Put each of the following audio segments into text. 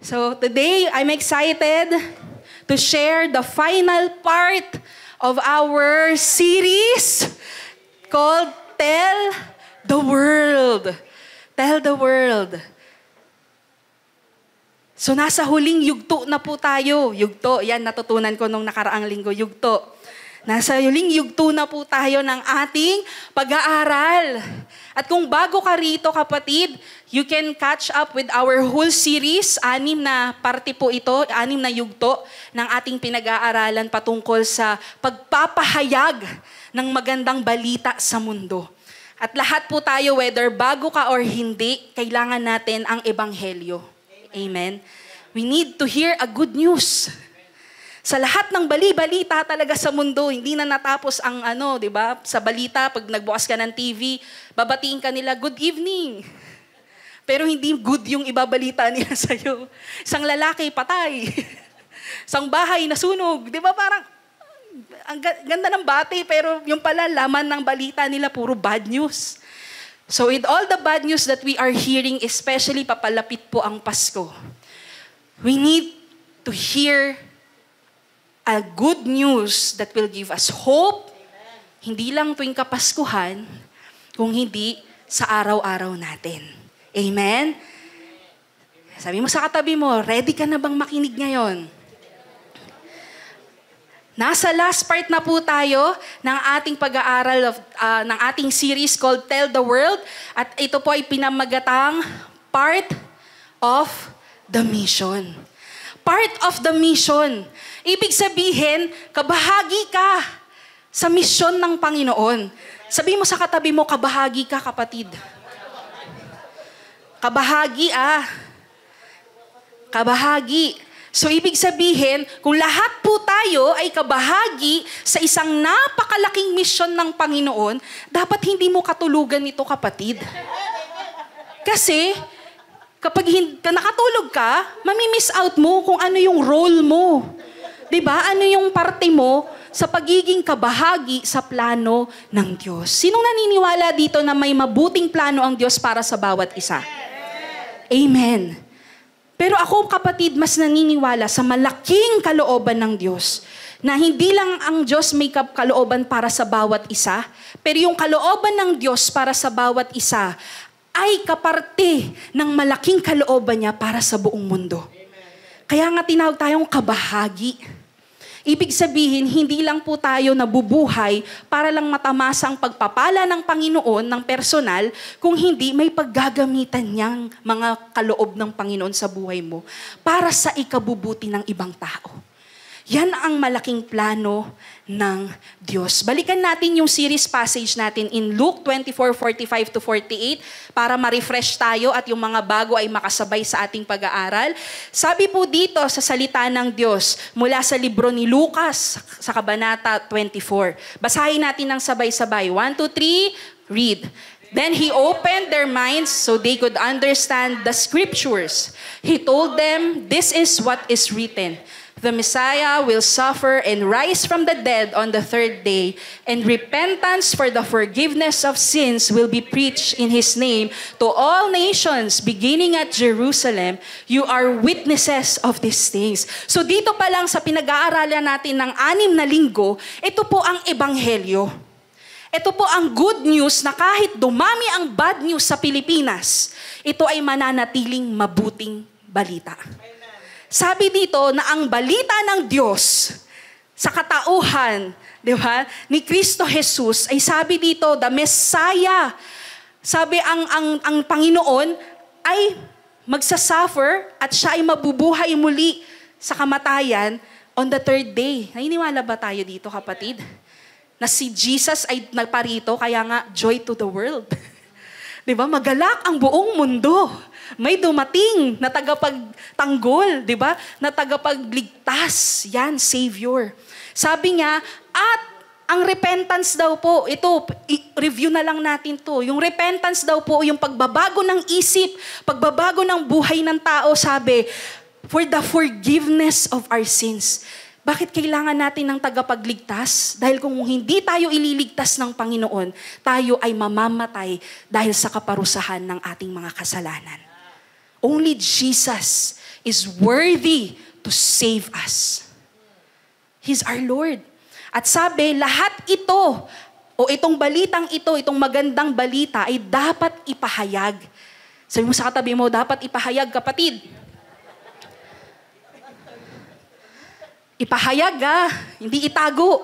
So today, I'm excited to share the final part of our series called Tell the World. Tell the World. So nasa huling yugto na po tayo. Yugto, yan natutunan ko nung nakaraang linggo, yugto. Nasa huling yugto na po tayo ng ating pag-aaral. At kung bago ka rito, kapatid, you can catch up with our whole series. 6 na parte po ito, 6 na yugto ng ating pinag-aaralan patungkol sa pagpapahayag ng magandang balita sa mundo. At lahat po tayo, whether bago ka or hindi, kailangan natin ang ebanghelyo. Amen? We need to hear a good news. Sa lahat ng bali-balita talaga sa mundo, hindi na natapos ang di ba? Sa balita, pag nagbukas ka ng TV, babatiin ka nila, good evening. Pero hindi good yung ibabalita nila sa'yo. Isang lalaki, patay. Isang bahay, nasunog. Di ba parang, ang ganda ng bati, pero yung pala, laman ng balita nila, puro bad news. So with all the bad news that we are hearing, especially papalapit po ang Pasko, we need to hear a good news that will give us hope, hindi lang tuwing Kapaskuhan, kung hindi sa araw-araw natin. Amen? Sabi mo sa katabi mo, ready ka na bang makinig ngayon? Nasa last part na po tayo ng ating pag-aaral ng ating series called Tell the World. At ito po ay pinamagatang Part of the Mission. Part of the mission. Ibig sabihin, kabahagi ka sa misyon ng Panginoon. Sabi mo sa katabi mo, kabahagi ka, kapatid. Kabahagi Kabahagi. So ibig sabihin, kung lahat po tayo ay kabahagi sa isang napakalaking misyon ng Panginoon, dapat hindi mo katulugan ito, kapatid. Kasi, kapag nakatulog ka, mamimiss out mo kung ano yung role mo. 'Di ba? Ano yung parte mo sa pagiging kabahagi sa plano ng Diyos. Sinong naniniwala dito na may mabuting plano ang Diyos para sa bawat isa? Amen. Pero ako, kapatid, mas naniniwala sa malaking kalooban ng Diyos na hindi lang ang Diyos may kalooban para sa bawat isa, pero yung kalooban ng Diyos para sa bawat isa ay kaparte ng malaking kalooban niya para sa buong mundo. Kaya nga tinawag tayong kabahagi. Ibig sabihin, hindi lang po tayo nabubuhay para lang matamasa ang pagpapala ng Panginoon ng personal, kung hindi may paggagamitan niyang mga kaloob ng Panginoon sa buhay mo para sa ikabubuti ng ibang tao. Yan ang malaking plano ng Diyos. Balikan natin yung series passage natin in Luke 24:45-48 para ma-refresh tayo at yung mga bago ay makasabay sa ating pag-aaral. Sabi po dito sa salita ng Diyos mula sa libro ni Lucas sa kabanata 24. Basahin natin ng sabay-sabay. 1, 2, 3, read. Then he opened their minds so they could understand the scriptures. He told them, "This is what is written. The Messiah will suffer and rise from the dead on the 3rd day, and repentance for the forgiveness of sins will be preached in His name to all nations, beginning at Jerusalem. You are witnesses of these things." So dito pa lang sa pinag-aaralan natin ng 6 na linggo, ito po ang ebanghelyo. Ito po ang good news na kahit dumami ang bad news sa Pilipinas, ito ay mananatiling mabuting balita. Sabi dito na ang balita ng Diyos sa katauhan, di ba, ni Kristo Jesus, ay sabi dito, the Messiah. Sabi ang Panginoon ay magsasuffer at siya ay mabubuhay muli sa kamatayan on the 3rd day. Naniniwala ba tayo dito, kapatid? Na si Jesus ay nagparito, kaya nga, joy to the world. Di ba? Magalak ang buong mundo. May dumating na tagapagtanggol, di ba? Na tagapagligtas. Yan, Savior. Sabi niya, at ang repentance daw po, ito, review na lang natin to. Yung repentance daw po, yung pagbabago ng isip, pagbabago ng buhay ng tao, sabi, for the forgiveness of our sins. Bakit kailangan natin ng tagapagligtas? Dahil kung hindi tayo ililigtas ng Panginoon, tayo ay mamamatay dahil sa kaparusahan ng ating mga kasalanan. Only Jesus is worthy to save us. He's our Lord. At sabi, lahat ito, o itong balitang ito, itong magandang balita, ay dapat ipahayag. Sabi mo sa katabi mo, dapat ipahayag, kapatid. Ipahayag hindi itago.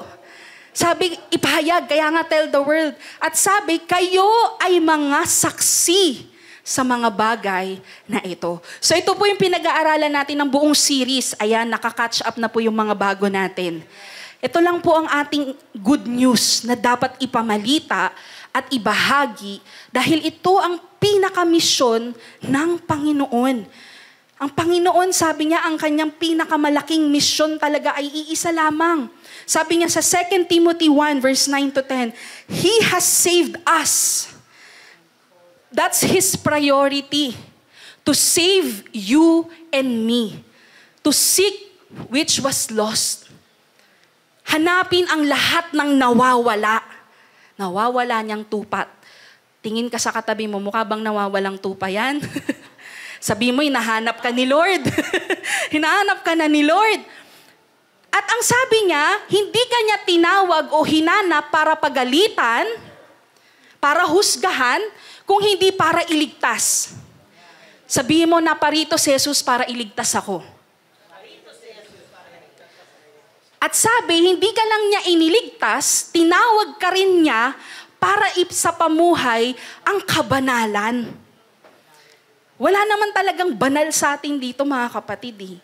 Sabi, ipahayag, kaya nga tell the world. At sabi, kayo ay mga saksi sa mga bagay na ito. So ito po yung pinag-aaralan natin ng buong series. Ayan, nakaka-catch up na po yung mga bago natin. Ito lang po ang ating good news na dapat ipamalita at ibahagi dahil ito ang pinakamisyon ng Panginoon. Ang Panginoon, sabi niya, ang kanyang pinakamalaking misyon talaga ay iisa lamang. Sabi niya sa 2 Timothy 1 verse 9 to 10, He has saved us. That's His priority. To save you and me. To seek which was lost. Hanapin ang lahat ng nawawala. Nawawala niyang tupa. Tingin ka sa katabi mo, mukha bang nawawalang tupa yan? Sabi mo, hinahanap ka ni Lord. Hinahanap ka na ni Lord. At ang sabi niya, hindi ka niya tinawag o hinanap para pagalitan, para husgahan, kung hindi para iligtas. Sabihin mo, naparito si Jesus para iligtas ako. At sabi, hindi ka lang niya iniligtas, tinawag ka rin niya para sa pamuhay ang kabanalan. Wala naman talagang banal sa atin dito, mga kapatid.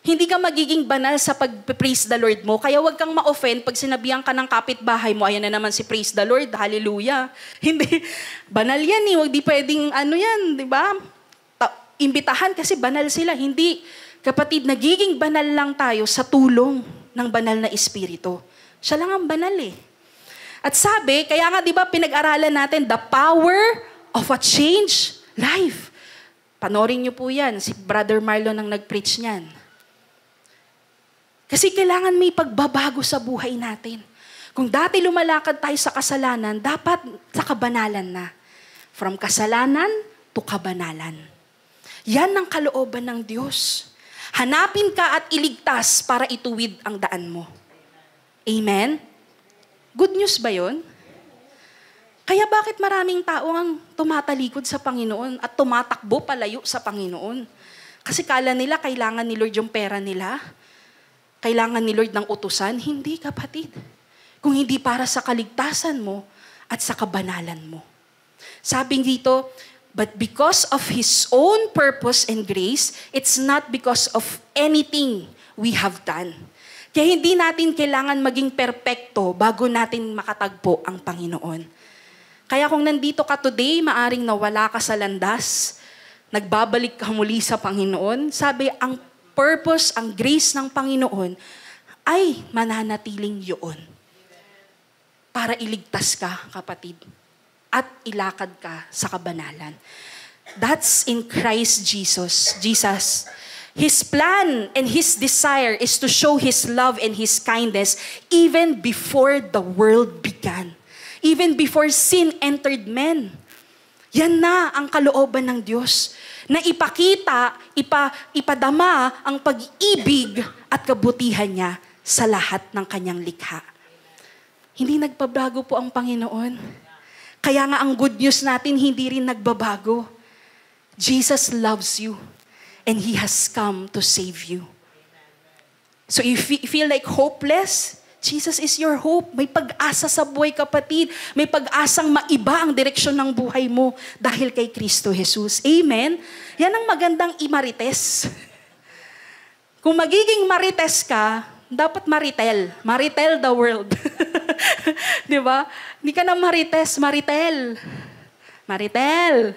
Hindi ka magiging banal sa pag-praise the Lord mo. Kaya huwag kang ma-offend pag sinabihan ka ng kapitbahay mo, ayan na naman si praise the Lord, hallelujah. Hindi. Banal yan Huwag di pwedeng yan, di ba? Imbitahan kasi banal sila. Hindi. Kapatid, nagiging banal lang tayo sa tulong ng banal na Espiritu. Siya lang ang banal At sabi, kaya nga di ba pinag-aralan natin, the power of a changed life. Panorin niyo po yan. Si Brother Marlon ang nag-preach niyan. Kasi kailangan may pagbabago sa buhay natin. Kung dati lumalakad tayo sa kasalanan, dapat sa kabanalan na. From kasalanan to kabanalan. Yan ang kalooban ng Diyos. Hanapin ka at iligtas para ituwid ang daan mo. Amen? Good news ba yun? Kaya bakit maraming tao ang tumatalikod sa Panginoon at tumatakbo palayo sa Panginoon? Kasi kala nila kailangan ni Lord yung pera nila. Kailangan ni Lord ng utusan. Hindi, kapatid. Kung hindi para sa kaligtasan mo at sa kabanalan mo. Sabi dito, but because of His own purpose and grace, it's not because of anything we have done. Kaya hindi natin kailangan maging perpekto bago natin makatagpo ang Panginoon. Kaya kung nandito ka today, maaring nawala ka sa landas, nagbabalik ka muli sa Panginoon, sabi, ang purpose, ang grace ng Panginoon ay mananatiling yun. Para iligtas ka, kapatid, at ilakad ka sa kabanalan. That's in Christ Jesus. His plan and His desire is to show His love and His kindness even before the world began. Even before sin entered men. Yan na ang kalooban ng Diyos. Na ipakita, ipadama ang pag-ibig at kabutihan niya sa lahat ng kanyang likha. Hindi nagbabago po ang Panginoon. Kaya nga ang good news natin, hindi rin nagbabago. Jesus loves you and He has come to save you. So if you feel like hopeless, Jesus is your hope. May pag-asa sa buhay, kapatid. May pag-asang maiba ang direksyon ng buhay mo dahil kay Kristo Jesus. Amen? Yan ang magandang imarites. Kung magiging marites ka, dapat maritel. Maritel the world. Di ba? Hindi ka na marites, maritel. Maritel.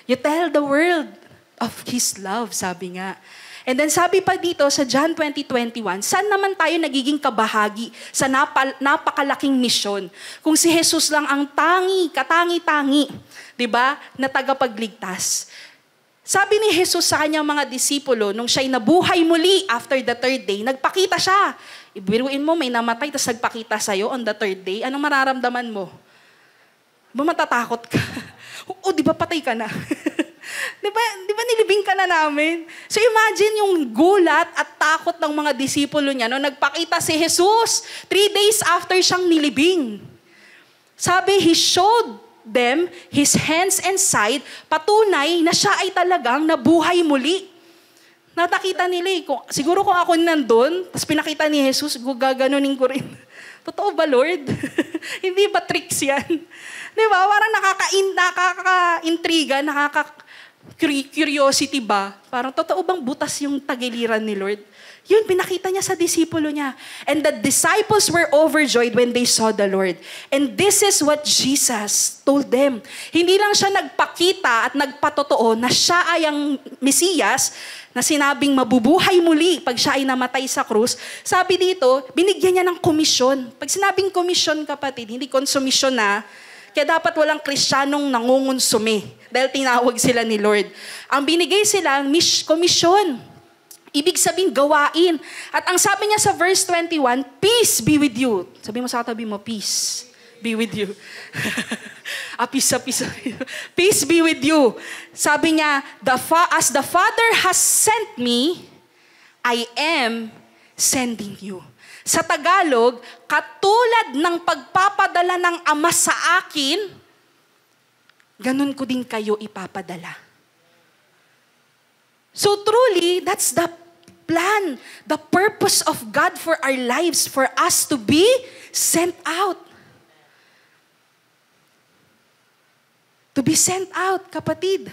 You tell the world of His love, sabi nga. And then sabi pa dito sa John 20:21, saan naman tayo nagiging kabahagi sa napakalaking misyon? Kung si Jesus lang ang katangi-tangi, 'di ba, na tagapagligtas. Sabi ni Jesus sa kanyang mga disipulo, nung siya'y nabuhay muli after the third day, nagpakita siya. Ibiruin mo, may namatay, tapos nagpakita sa'yo on the third day, anong mararamdaman mo? Ba matatakot ka? O, di ba patay ka na? Di ba nilibing ka na namin? So imagine yung gulat at takot ng mga disipulo niya no nagpakita si Jesus 3 days after siyang nilibing. Sabi, He showed them His hands and side, patunay na siya ay talagang nabuhay muli. Natakita nila siguro kung ako nandun, tapos pinakita ni Jesus, gaganunin ko rin. Totoo ba, Lord? Hindi ba tricks yan? Di ba? Parang nakaka-intriga, curiosity ba? Parang totoo bang butas yung tagiliran ni Lord? Yun, pinakita niya sa disipulo niya. And the disciples were overjoyed when they saw the Lord. And this is what Jesus told them. Hindi lang siya nagpakita at nagpatotoo na siya ay ang Mesiyas na sinabing mabubuhay muli pag siya ay namatay sa krus. Sabi dito, binigyan niya ng komisyon. Pag sinabing komisyon, kapatid, hindi konsumisyon na. Kaya dapat walang Kristiyanong nangungonsume dahil tinawag sila ni Lord. Ang binigay sila, komisyon. Ibig sabihin, gawain. At ang sabi niya sa verse 21, peace be with you. Sabi mo sa katabi mo, peace be with you. Peace. Peace be with you. Sabi niya, as the Father has sent me, I am sending you. Sa Tagalog, katulad ng pagpapadala ng Ama sa akin, ganun ko din kayo ipapadala. So truly, that's the plan, the purpose of God for our lives, for us to be sent out. To be sent out, kapatid.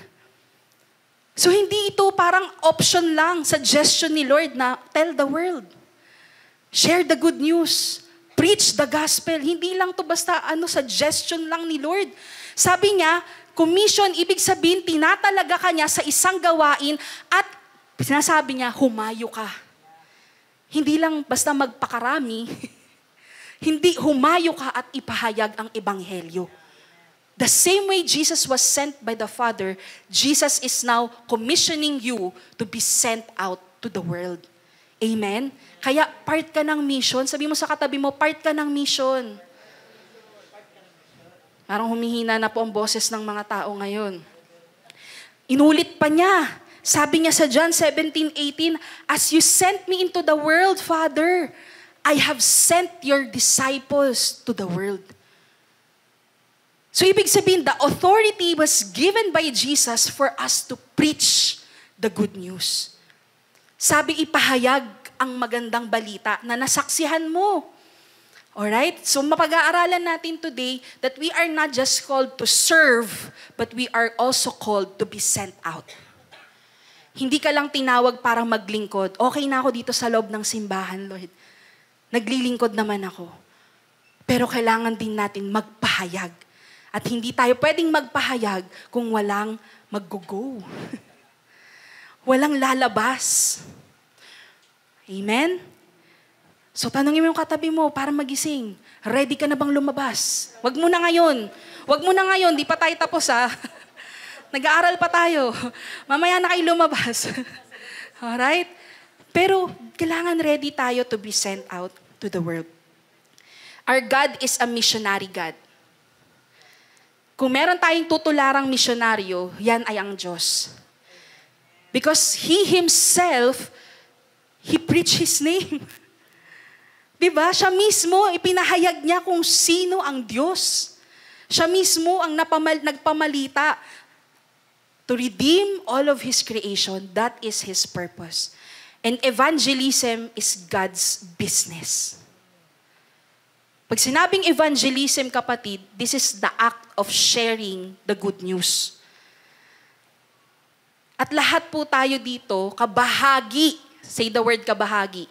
So hindi ito parang option lang, suggestion ni Lord na tell the world. Share the good news. Preach the gospel. Hindi lang to basta suggestion lang ni Lord. Sabi niya, commission, ibig sabihin, tinatalaga ka niya sa isang gawain at sinasabi niya, humayo ka. Hindi lang basta magpakarami, hindi humayo ka at ipahayag ang ebanghelyo. The same way Jesus was sent by the Father, Jesus is now commissioning you to be sent out to the world. Amen? Kaya part ka ng mission. Sabi mo sa katabi mo, part ka ng mission. Parang humihina na po ang boses ng mga tao ngayon. Inulit pa niya. Sabi niya sa John 17:18, as you sent me into the world, Father, I have sent your disciples to the world. So ibig sabihin, the authority was given by Jesus for us to preach the good news. Sabi, ipahayag ang magandang balita na nasaksihan mo. Alright? So mapag-aaralan natin today that we are not just called to serve, but we are also called to be sent out. Hindi ka lang tinawag para maglingkod. Okay na ako dito sa loob ng simbahan, Lord. Naglilingkod naman ako. Pero kailangan din natin magpahayag. At hindi tayo pwedeng magpahayag kung walang mag-go. Walang lalabas. Amen? So tanongin mo yung katabi mo para magising. Ready ka na bang lumabas? Wag mo na ngayon. Wag mo na ngayon, di pa tayo tapos ha. Nag-aaral pa tayo. Mamaya na kayo lumabas. Alright? Pero kailangan ready tayo to be sent out to the world. Our God is a missionary God. Kung meron tayong tutularang misyonaryo, yan ay ang Diyos. Because He Himself, He preached His name. Diba? Siya mismo, ipinahayag niya kung sino ang Diyos. Siya mismo ang nagpamalita to redeem all of His creation. That is His purpose. And evangelism is God's business. Pag sinabing evangelism, kapatid, this is the act of sharing the good news. At lahat po tayo dito, kabahagi, say the word kabahagi.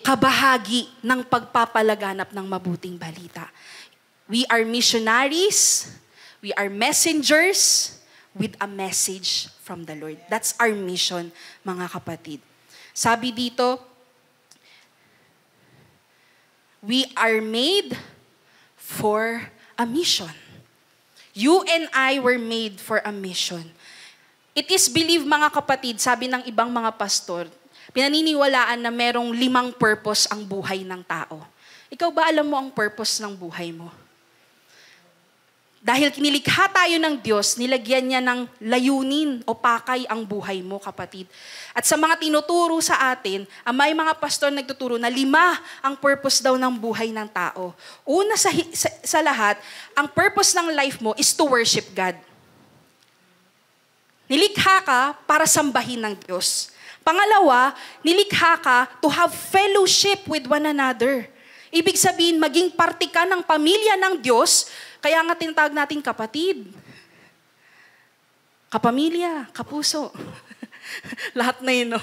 Kabahagi ng pagpapalaganap ng mabuting balita. We are missionaries, we are messengers with a message from the Lord. That's our mission, mga kapatid. Sabi dito, we are made for a mission. You and I were made for a mission. It is believed, mga kapatid, sabi ng ibang mga pastor, pinaniniwalaan na merong 5 purpose ang buhay ng tao. Ikaw ba alam mo ang purpose ng buhay mo? Dahil kinilikha tayo ng Diyos, nilagyan niya ng layunin o pakay ang buhay mo, kapatid. At sa mga tinuturo sa atin, may mga pastor nagtuturo na 5 ang purpose daw ng buhay ng tao. Una sa lahat, ang purpose ng life mo is to worship God. Nilikha ka para sambahin ng Diyos. Pangalawa, nilikha ka to have fellowship with one another. Ibig sabihin, maging parte ka ng pamilya ng Diyos. Kaya nga tinatawag natin kapatid, kapamilya, kapuso. Lahat na yun, no?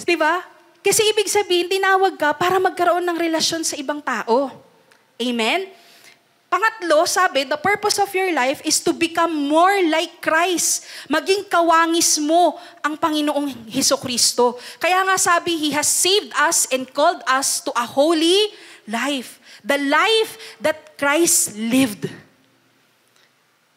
Diba? Kasi ibig sabihin, tinawag ka para magkaroon ng relasyon sa ibang tao. Amen? Pangatlo, sabi, the purpose of your life is to become more like Christ. Maging kawangis mo ang Panginoong Hesukristo. Kaya nga sabi, He has saved us and called us to a holy life. The life that Christ lived.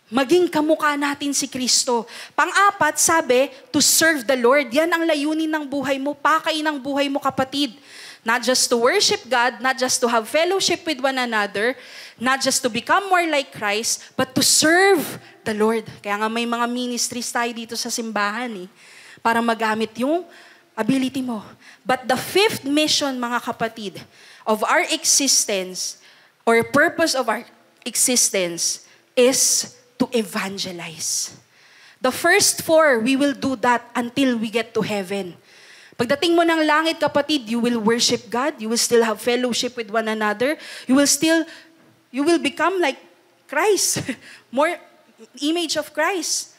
Maging kamukha natin si Kristo. Pang-apat, sabi, to serve the Lord. Yan ang layunin ng buhay mo, pakay ng buhay mo, kapatid. Not just to worship God, not just to have fellowship with one another, not just to become more like Christ, but to serve the Lord. Kaya nga may mga ministries tayo dito sa simbahan para magamit yung ability mo. But the 5th mission, mga kapatid, of our existence, or purpose of our existence, is to evangelize. The first 4, we will do that until we get to heaven. Pagdating mo ng langit, kapatid, you will worship God, you will still have fellowship with one another, you will become like Christ, more image of Christ.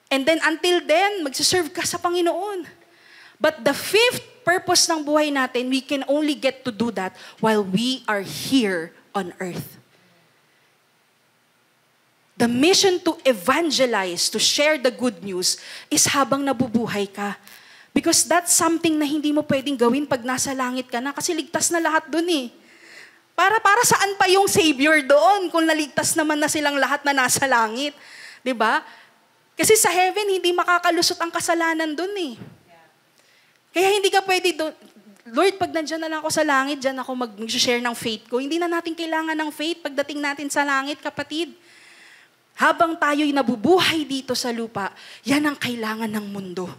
And then until then, magsiserve ka sa Panginoon. But the 5th purpose ng buhay natin, we can only get to do that while we are here on earth. The mission to evangelize, to share the good news, is habang nabubuhay ka. Because that's something na hindi mo pwedeng gawin pag nasa langit ka na, kasi ligtas na lahat dun Para saan pa yung Savior doon kung naligtas naman na silang lahat na nasa langit? 'Di ba? Kasi sa heaven, hindi makakalusot ang kasalanan dun Kaya hindi ka pwede doon, Lord, pag nandiyan na lang ako sa langit, diyan ako mag-share ng faith ko. Hindi na natin kailangan ng faith pagdating natin sa langit, kapatid. Habang tayo'y nabubuhay dito sa lupa, yan ang kailangan ng mundo.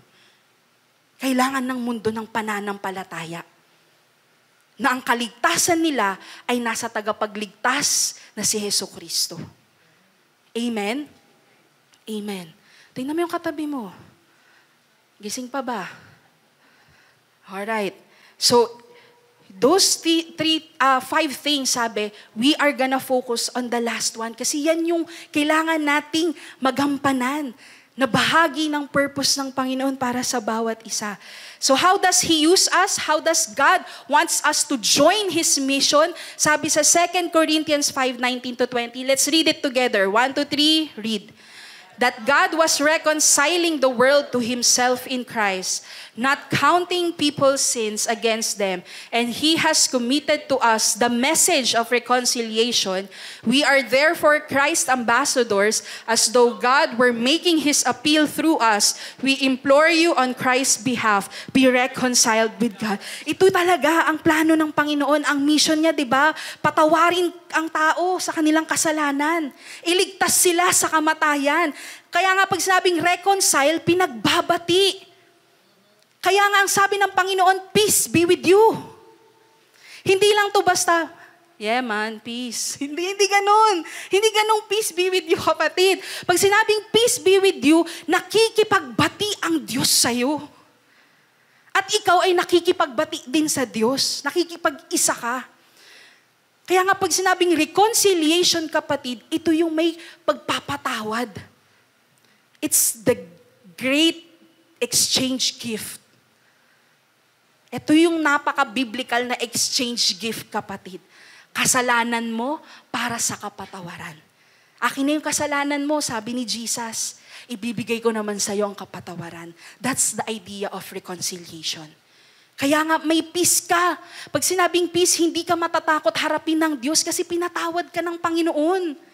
Kailangan ng mundo ng pananampalataya. Na ang kaligtasan nila ay nasa tagapagligtas na si Hesukristo. Amen? Amen. Tingnan mo yung katabi mo. Gising pa ba? Alright. So, those 5 things, sabi, we are gonna focus on the last one. Kasi yan yung kailangan nating magampanan na bahagi ng purpose ng Panginoon para sa bawat isa. So how does He use us? How does God wants us to join His mission? Sabi sa 2 Corinthians 5:19-20. Let's read it together. 1, 2, 3, read. That God was reconciling the world to Himself in Christ, not counting people's sins against them. And He has committed to us the message of reconciliation. We are therefore Christ's ambassadors, as though God were making His appeal through us. We implore you on Christ's behalf, be reconciled with God. Ito talaga ang plano ng Panginoon, ang mission niya, 'di ba? Patawarin ang tao sa kanilang kasalanan. Iligtas sila sa kamatayan. Kaya nga pag sinabing reconcile, pinagbabati. Kaya nga ang sabi ng Panginoon, peace be with you. Hindi lang to basta, yeah man, peace. Hindi ganun. Hindi ganun peace be with you, kapatid. Pag sinabing peace be with you, nakikipagbati ang Diyos sa'yo. At ikaw ay nakikipagbati din sa Diyos. Nakikipag-isa ka. Kaya nga pag sinabing reconciliation, kapatid, ito yung may pagpapatawad. It's the great exchange gift. Ito yung napaka-biblical na exchange gift, kapatid. Kasalanan mo para sa kapatawaran. Akin na yung kasalanan mo, sabi ni Jesus, ibibigay ko naman sa iyo ang kapatawaran. That's the idea of reconciliation. Kaya nga may peace ka. Pag sinabing peace, hindi ka matatakot harapin ng Diyos kasi pinatawad ka ng Panginoon.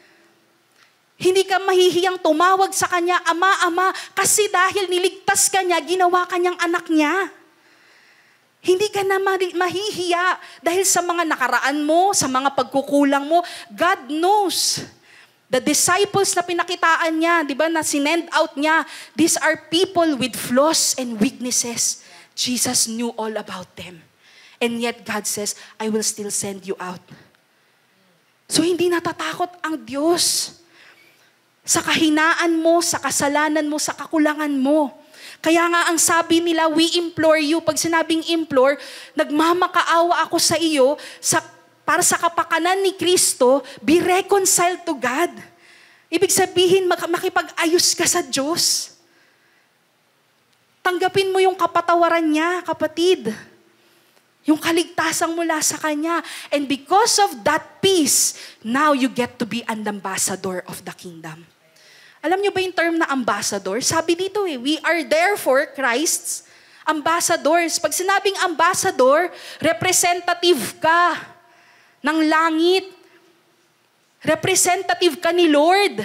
Hindi ka mahihiyang tumawag sa Kanya, Ama, Ama, kasi dahil niligtas ka niya, ginawa ka niyang anak niya. Hindi ka na mahihiya dahil sa mga nakaraan mo, sa mga pagkukulang mo. God knows. The disciples na pinakitaan niya, di ba, na sinend out niya, these are people with flaws and weaknesses. Jesus knew all about them. And yet God says, I will still send you out. So hindi natatakot ang Diyos sa kahinaan mo, sa kasalanan mo, sa kakulangan mo. Kaya nga ang sabi nila, we implore you. Pag sinabing implore, nagmamakaawa ako sa iyo para sa kapakanan ni Kristo, be reconciled to God. Ibig sabihin, makipag-ayos ka sa Diyos. Tanggapin mo yung kapatawaran niya, kapatid. Yung kaligtasan mula sa Kanya. And because of that peace, now you get to be an ambassador of the kingdom. Alam niyo ba yung term na ambassador? Sabi dito we are therefore Christ's ambassadors. Pag sinabing ambassador, representative ka ng langit. Representative ka ni Lord.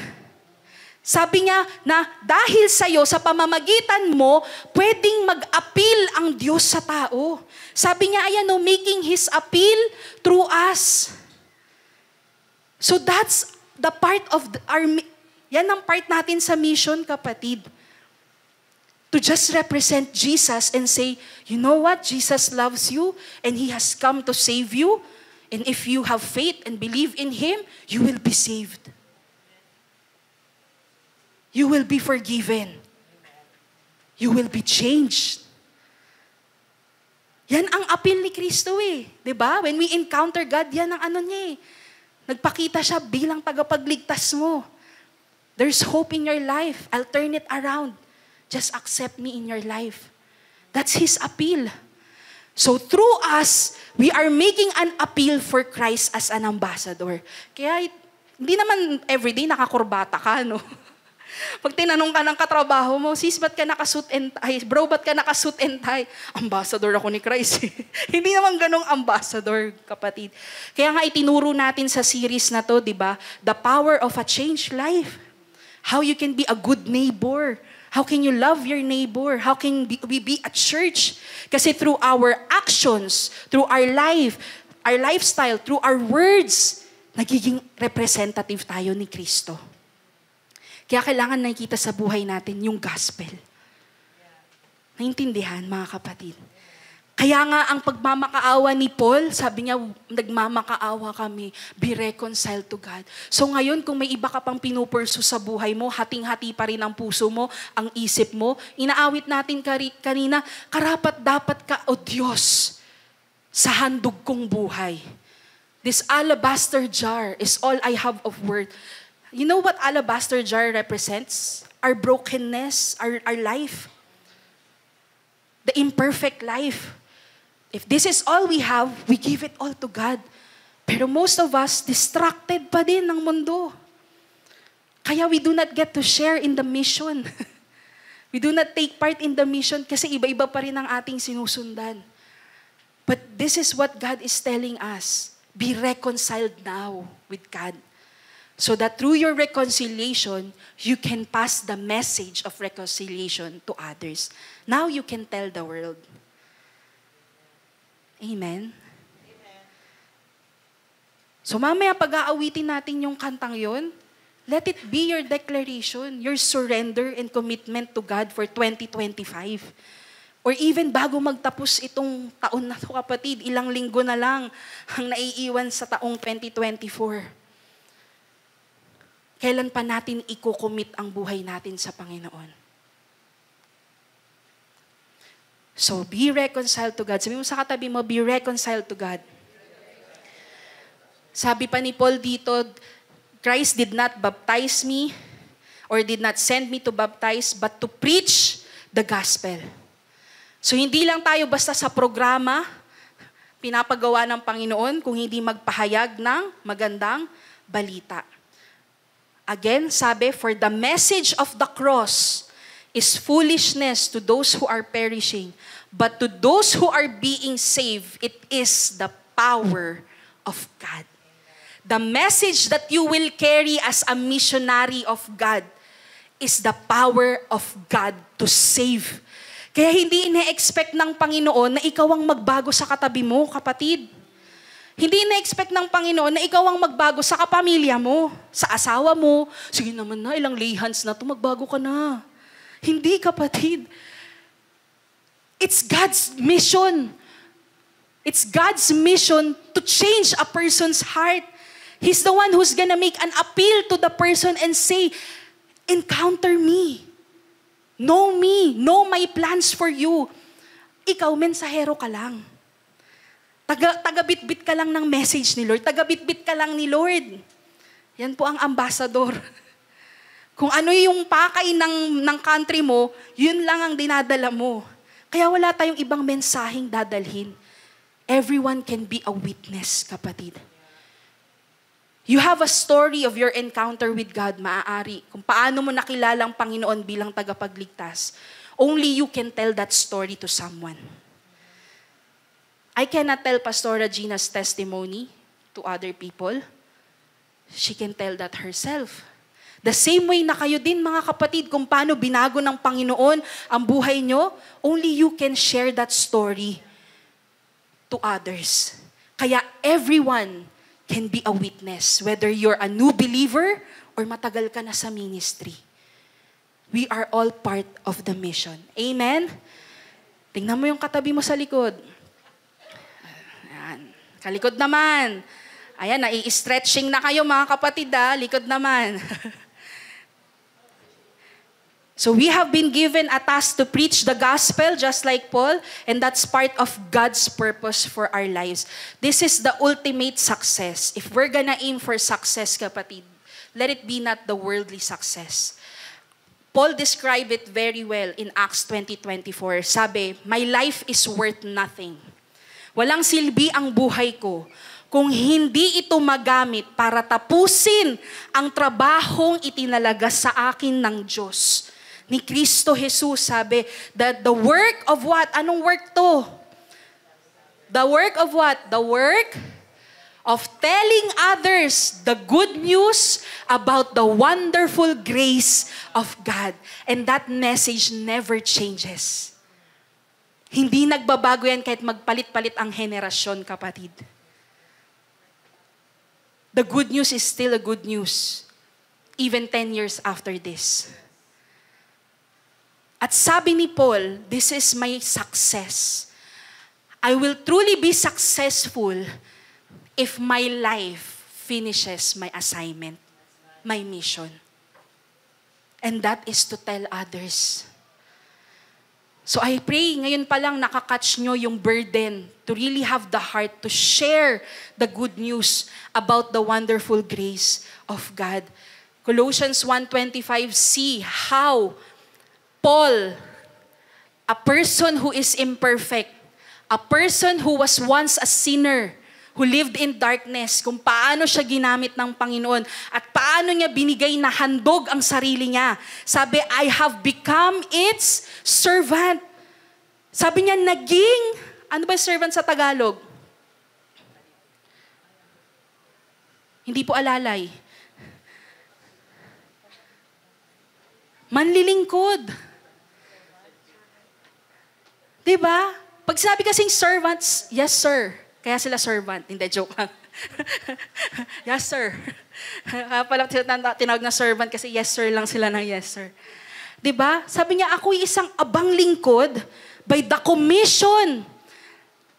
Sabi niya na dahil sa'yo, sa pamamagitan mo, pwedeng mag-appeal ang Diyos sa tao. Sabi niya, ayan making His appeal through us. So that's the part of yan ang part natin sa mission, kapatid. To just represent Jesus and say, you know what? Jesus loves you and He has come to save you. And if you have faith and believe in Him, you will be saved. You will be forgiven. You will be changed. Yan ang appeal ni Kristo Diba? When we encounter God, yan ang niya Nagpakita siya bilang tagapagligtas mo. There's hope in your life. I'll turn it around. Just accept me in your life. That's His appeal. So through us, we are making an appeal for Christ as an ambassador. Kaya hindi naman everyday nakakurbata ka, no? Pag tinanong ka ng katrabaho mo, sis, ba't ka nakasuit and tie? Bro, ba't ka nakasuit and tie? Ambassador ako ni Christ. Hindi naman ganong ambassador, kapatid. Kaya nga itinuro natin sa series na to, di ba? The power of a changed life. How you can be a good neighbor. How can you love your neighbor? How can we be a church? Kasi through our actions, through our life, our lifestyle, through our words, nagiging representative tayo ni Kristo. Kaya kailangan nakikita sa buhay natin yung gospel. Naintindihan, mga kapatid? Kaya nga ang pagmamakaawa ni Paul, sabi niya, nagmamakaawa kami, be reconciled to God. So ngayon, kung may iba ka pang pinupursu sa buhay mo, hating-hati pa rin ang puso mo, ang isip mo, inaawit natin kanina, karapat-dapat ka, O Diyos, sa handog kong buhay. This alabaster jar is all I have of worth. You know what alabaster jar represents? Our brokenness, our life. The imperfect life. If this is all we have, we give it all to God. Pero most of us, distracted pa din ng mundo. Kaya we do not get to share in the mission. We do not take part in the mission kasi iba-iba pa rin ang ating sinusundan. But this is what God is telling us. Be reconciled now with God. So that through your reconciliation, you can pass the message of reconciliation to others. Now you can tell the world. Amen? So mamaya pag-aawitin natin yung kantang yon, let it be your declaration, your surrender and commitment to God for 2025. Or even bago magtapos itong taon na to, kapatid, ilang linggo na lang ang naiiwan sa taong 2024. Kailan pa natin i-commit ang buhay natin sa Panginoon? So, be reconciled to God. Sabi mo sa katabi mo, be reconciled to God. Sabi pa ni Paul dito, Christ did not baptize me or did not send me to baptize, but to preach the gospel. So, hindi lang tayo basta sa programa, pinapagawa ng Panginoon kung hindi magpahayag ng magandang balita. Again, sabi, for the message of the cross is foolishness to those who are perishing, but to those who are being saved, it is the power of God. The message that you will carry as a missionary of God is the power of God to save. Kaya hindi ine-expect ng Panginoon na ikaw ang magbago sa katabi mo, kapatid. Hindi na-expect ng Panginoon na ikaw ang magbago sa kapamilya mo, sa asawa mo. Sige naman na, ilang lay hands na to, magbago ka na. Hindi, kapatid. It's God's mission. It's God's mission to change a person's heart. He's the one who's gonna make an appeal to the person and say, encounter me. Know me. Know my plans for you. Ikaw, mensahero ka lang. Taga-bit-bit ka lang ng message ni Lord. Taga-bit-bit ka lang ni Lord. Yan po ang ambassador. Kung ano yung pakay ng country mo, yun lang ang dinadala mo. Kaya wala tayong ibang mensaheng dadalhin. Everyone can be a witness, kapatid. You have a story of your encounter with God, maaari. Kung paano mo nakilala ang Panginoon bilang tagapagligtas. Only you can tell that story to someone. I cannot tell Pastora Gina's testimony to other people. She can tell that herself. The same way na kayo din, mga kapatid, kung paano binago ng Panginoon ang buhay nyo, only you can share that story to others. Kaya everyone can be a witness, whether you're a new believer or matagal ka na sa ministry. We are all part of the mission. Amen? Tingnan mo yung katabi mo sa likod. Ayan. Kalikod naman. Ayan, nai-stretching na kayo mga kapatid, likod naman. So we have been given a task to preach the gospel just like Paul, and that's part of God's purpose for our lives. This is the ultimate success. If we're gonna aim for success, kapatid, let it be not the worldly success. Paul described it very well in Acts 20:24. Sabi, my life is worth nothing. Walang silbi ang buhay ko kung hindi ito magamit para tapusin ang trabahong itinalaga sa akin ng Diyos. Ni Kristo Jesus, sabi, that the work of what? Anong work to? The work of what? The work of telling others the good news about the wonderful grace of God. And that message never changes. Hindi nagbabago yan kahit magpalit-palit ang henerasyon, kapatid. The good news is still a good news, even 10 years after this. At sabi ni Paul, this is my success. I will truly be successful if my life finishes my assignment, my mission. And that is to tell others. So I pray, ngayon pa lang nakakatch nyo yung burden to really have the heart to share the good news about the wonderful grace of God. Colossians 1:25, see how Paul, a person who is imperfect, a person who was once a sinner, who lived in darkness, kung paano siya ginamit ng Panginoon at paano niya binigay na handog ang sarili niya. Sabi, I have become its servant. Sabi niya, naging, ano ba servant sa Tagalog? Hindi po alalay. Manlilingkod. Diba? Pag sabi kasing servants, yes sir. Kaya sila servant. Hindi, joke lang. Yes sir. Kaya pala tinawag na servant kasi yes sir lang sila ng yes sir. Diba? Sabi niya, ako'y isang abang lingkod by the commission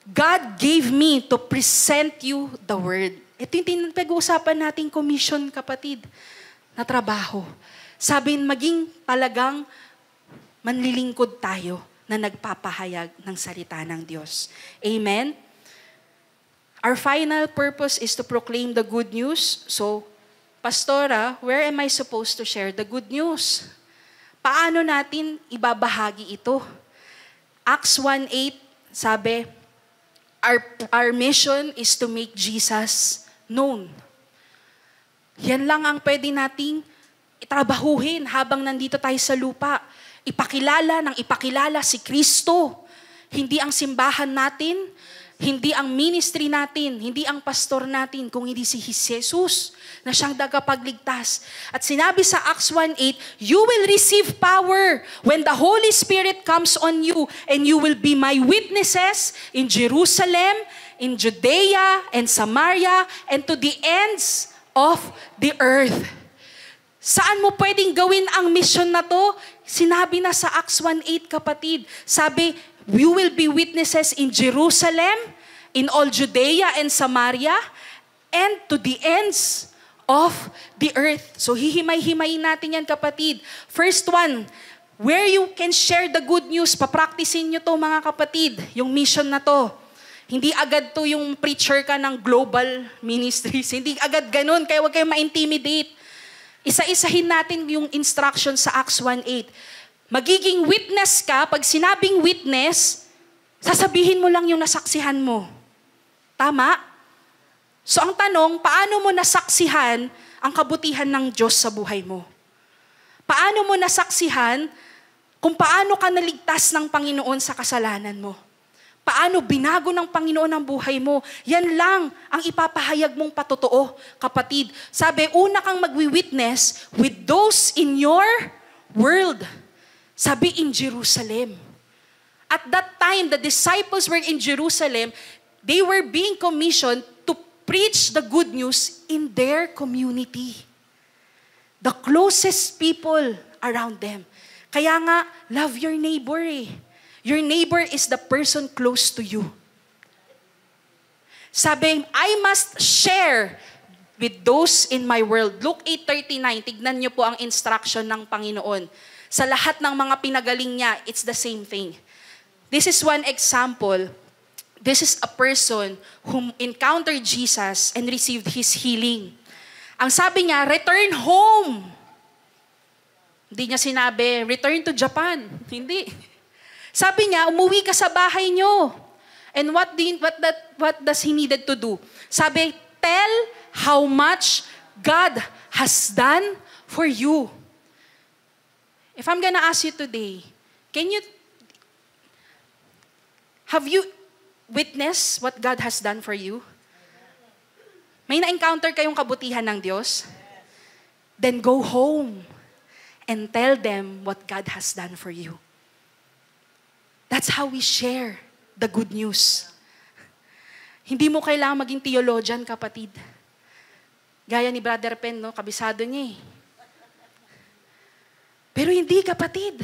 God gave me to present you the word. Ito yung pinag-uusapan nating commission, kapatid, na trabaho. Sabi, maging talagang manlilingkod tayo na nagpapahayag ng salita ng Diyos. Amen? Our final purpose is to proclaim the good news. So, Pastora, where am I supposed to share the good news? Paano natin ibabahagi ito? Acts 1:8, sabi, our mission is to make Jesus known. Yan lang ang pwede nating itrabahuhin habang nandito tayo sa lupa. Ipakilala si Kristo. Hindi ang simbahan natin, hindi ang ministry natin, hindi ang pastor natin, kung hindi si Jesus na siyang tagapagligtas. At sinabi sa Acts 1:8, you will receive power when the Holy Spirit comes on you, and you will be my witnesses in Jerusalem, in Judea and Samaria, and to the ends of the earth. Saan mo pwedeng gawin ang mission na to? Sinabi na sa Acts 1:8, kapatid. Sabi, you will be witnesses in Jerusalem, in all Judea and Samaria, and to the ends of the earth. So hihimay-himayin natin yan, kapatid. First one, where you can share the good news, papracticein nyo to, mga kapatid, yung mission na to. Hindi agad to yung preacher ka ng global ministries. Hindi agad ganun, kaya huwag kayong ma-intimidate. Isa-isahin natin yung instruction sa Acts 1:8. Magiging witness ka, pag sinabing witness, sasabihin mo lang yung nasaksihan mo. Tama? So ang tanong, paano mo nasaksihan ang kabutihan ng Diyos sa buhay mo? Paano mo nasaksihan kung paano ka naligtas ng Panginoon sa kasalanan mo? Paano binago ng Panginoon ang buhay mo? Yan lang ang ipapahayag mong patotoo, kapatid. Sabi, una kang magwi-witness with those in your world. Sabi, in Jerusalem. At that time, the disciples were in Jerusalem. They were being commissioned to preach the good news in their community. The closest people around them. Kaya nga, love your neighbor eh. Your neighbor is the person close to you. Sabi, I must share with those in my world. Luke 8:39, tignan niyo po ang instruction ng Panginoon. Sa lahat ng mga pinagaling niya, it's the same thing. This is one example. This is a person who encountered Jesus and received his healing. Ang sabi niya, return home. Hindi niya sinabi, return to Japan. Hindi. Sabi niya, umuwi ka sa bahay niyo. And what does he needed to do? Sabi, tell how much God has done for you. If I'm gonna ask you today, have you witness what God has done for you? May na-encounter kayong kabutihan ng Diyos? Then go home and tell them what God has done for you. That's how we share the good news. Hindi mo kailangan maging theologian, kapatid. Gaya ni Brother Pen, no? Kabisado niya eh. Pero hindi, kapatid.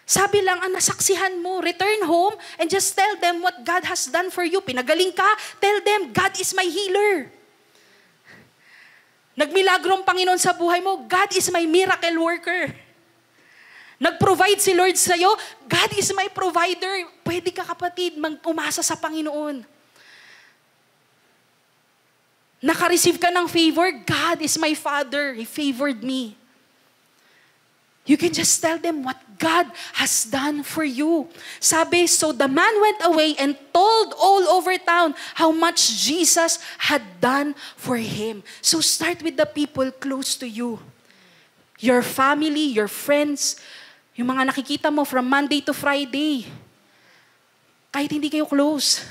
Sabi lang, ang nasaksihan mo, return home and just tell them what God has done for you. Pinagaling ka, tell them, God is my healer. Nagmilagrong Panginoon sa buhay mo, God is my miracle worker. Nag-provide si Lord sa'yo, God is my provider. Pwede ka, kapatid, umasa sa Panginoon. Naka-receive ka ng favor, God is my Father. He favored me. You can just tell them what God has done for you. Sabi, so the man went away and told all over town how much Jesus had done for him. So start with the people close to you. Your family, your friends, yung mga nakikita mo from Monday to Friday. Kahit hindi kayo close.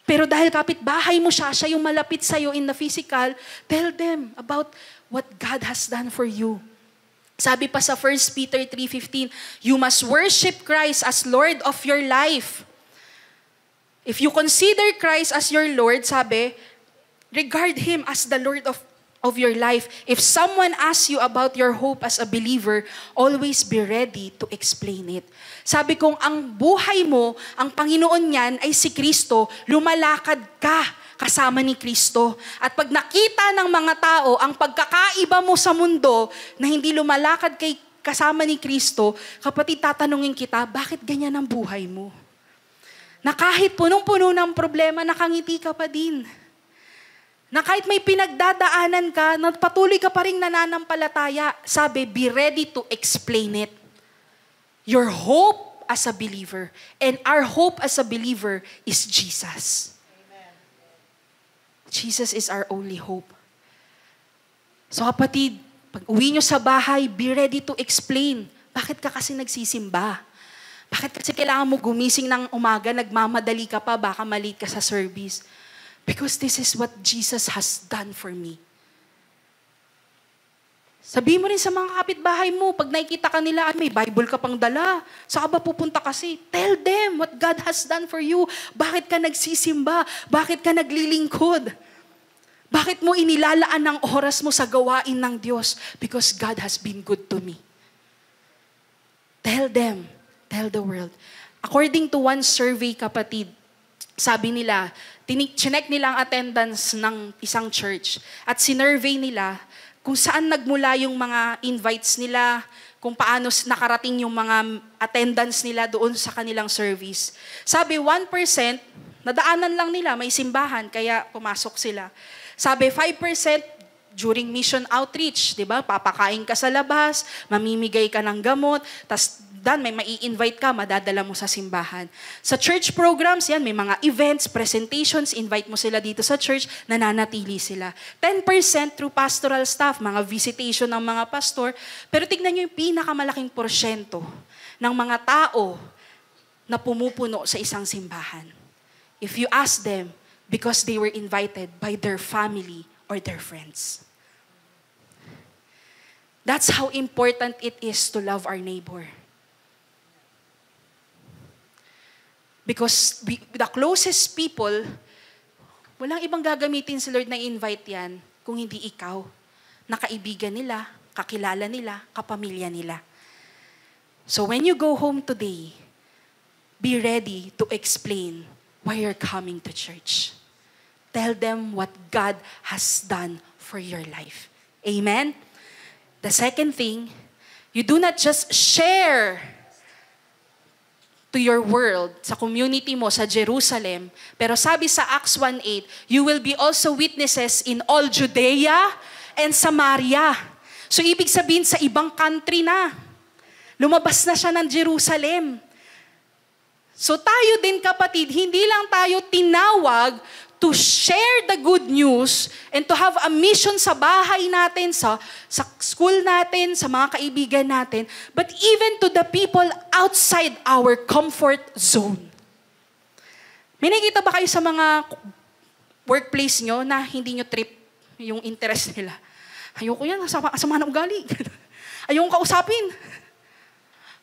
Pero dahil kapitbahay mo siya yung malapit sa'yo in the physical, tell them about what God has done for you. Sabi pa sa 1 Peter 3:15, you must worship Christ as Lord of your life. If you consider Christ as your Lord, sabi, regard Him as the Lord of your life. If someone asks you about your hope as a believer, always be ready to explain it. Sabi kong ang buhay mo, ang Panginoon niyan ay si Kristo, lumalakad ka kasama ni Kristo. At pag nakita ng mga tao ang pagkakaiba mo sa mundo na hindi lumalakad kay kasama ni Kristo, kapatid, tatanungin kita, bakit ganyan ang buhay mo? Na kahit punong-puno ng problema, nakangiti ka pa din. Na kahit may pinagdadaanan ka, patuloy ka pa rin nananampalataya. Sabi, be ready to explain it. Your hope as a believer and our hope as a believer is Jesus. Jesus is our only hope. So kapatid, pag uwi nyo sa bahay, be ready to explain. Bakit ka kasi nagsisimba? Bakit kasi kailangan mo gumising ng umaga, nagmamadali ka pa, baka malate ka sa service? Because this is what Jesus has done for me. Sabihin mo rin sa mga kapitbahay mo, pag nakikita ka nila, may Bible ka pang dala. Saan ba pupunta kasi? Tell them what God has done for you. Bakit ka nagsisimba? Bakit ka naglilingkod? Bakit mo inilalaan ng oras mo sa gawain ng Diyos? Because God has been good to me. Tell them. Tell the world. According to one survey, kapatid, sabi nila, chinek nila ang attendance ng isang church at sinurvey nila kung saan nagmula yung mga invites nila, kung paano nakarating yung mga attendance nila doon sa kanilang service. Sabi, 1%, nadaanan lang nila, may simbahan, kaya pumasok sila. Sabi, 5%, during mission outreach, di ba? Papakain ka sa labas, mamimigay ka ng gamot, tas dan may mai-invite ka, madadala mo sa simbahan. Sa church programs, yan, may mga events, presentations, invite mo sila dito sa church, nananatili sila. 10% through pastoral staff, mga visitation ng mga pastor. Pero tignan nyo yung pinakamalaking porsyento ng mga tao na pumupuno sa isang simbahan. If you ask them, because they were invited by their family or their friends. That's how important it is to love our neighbor. Because the closest people, walang ibang gagamitin si Lord na invite yan kung hindi ikaw, na kaibigan nila, kakilala nila, kapamilya nila. So when you go home today, be ready to explain why you're coming to church. Tell them what God has done for your life. Amen? The second thing, you do not just share to your world, sa community mo, sa Jerusalem. Pero sabi sa Acts 1:8, you will be also witnesses in all Judea and Samaria. So ibig sabihin sa ibang country na. Lumabas na siya ng Jerusalem. So tayo din kapatid, hindi lang tayo tinawag to share the good news and to have a mission sa bahay natin, sa school natin, sa mga kaibigan natin, but even to the people outside our comfort zone. May nakikita ba kayo sa mga workplace nyo na hindi nyo trip yung interest nila? Ayoko yan, sama ng ugali. Ayoko kausapin.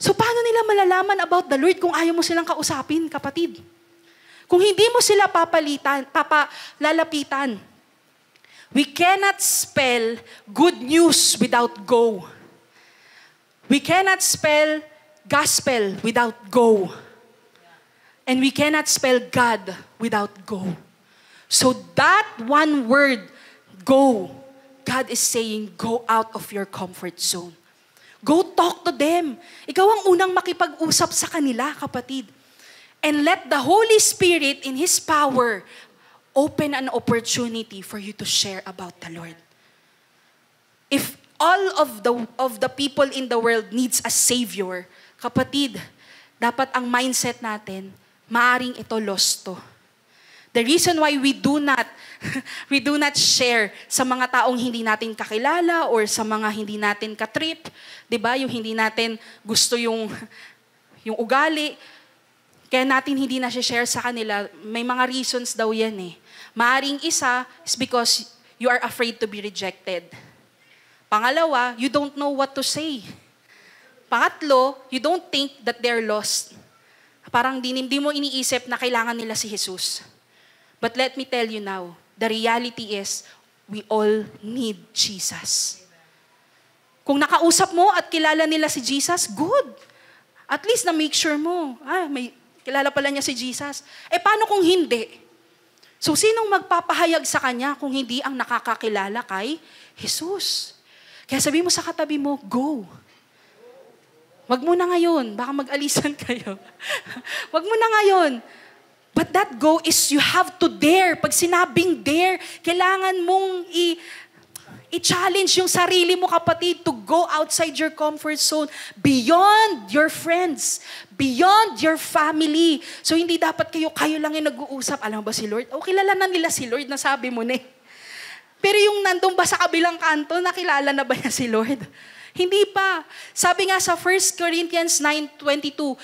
So paano nila malalaman about the Lord kung ayaw mo silang kausapin, kapatid? Kung hindi mo sila lalapitan, we cannot spell good news without go. We cannot spell gospel without go. And we cannot spell God without go. So that one word, go, God is saying, go out of your comfort zone. Go talk to them. Ikaw ang unang makipag-usap sa kanila, kapatid. And let the Holy Spirit in His power open an opportunity for you to share about the Lord. If all of the people in the world needs a Savior, kapatid, dapat ang mindset natin, maaring ito lost to. The reason why we do not share sa mga taong hindi natin kakilala or sa mga hindi natin katrip, 'di ba? Yung hindi natin gusto yung ugali, kaya natin hindi na share sa kanila, may mga reasons daw yan eh. Maaring isa is because you are afraid to be rejected. Pangalawa, you don't know what to say. Pangatlo, you don't think that they're lost. Parang hindi mo iniisip na kailangan nila si Jesus. But let me tell you now, the reality is, we all need Jesus. Kung nakausap mo at kilala nila si Jesus, good. At least na make sure mo, kilala pala niya si Jesus. Paano kung hindi? So, sinong magpapahayag sa kanya kung hindi ang nakakakilala kay Jesus? Kaya sabi mo sa katabi mo, go. Wag mo na ngayon. Baka mag-alisan kayo. Wag mo na ngayon. But that go is you have to dare. Pag sinabing dare, kailangan mong i-challenge yung sarili mo, kapatid, to go outside your comfort zone, beyond your friends, beyond your family. So, hindi dapat kayo lang yung nag-uusap. Alam mo ba si Lord? Kilala na nila si Lord, nasabi mo na eh. Pero yung nandun ba sa kabilang kanto, nakilala na ba niya si Lord? Hindi pa. Sabi nga sa 1 Corinthians 9:22,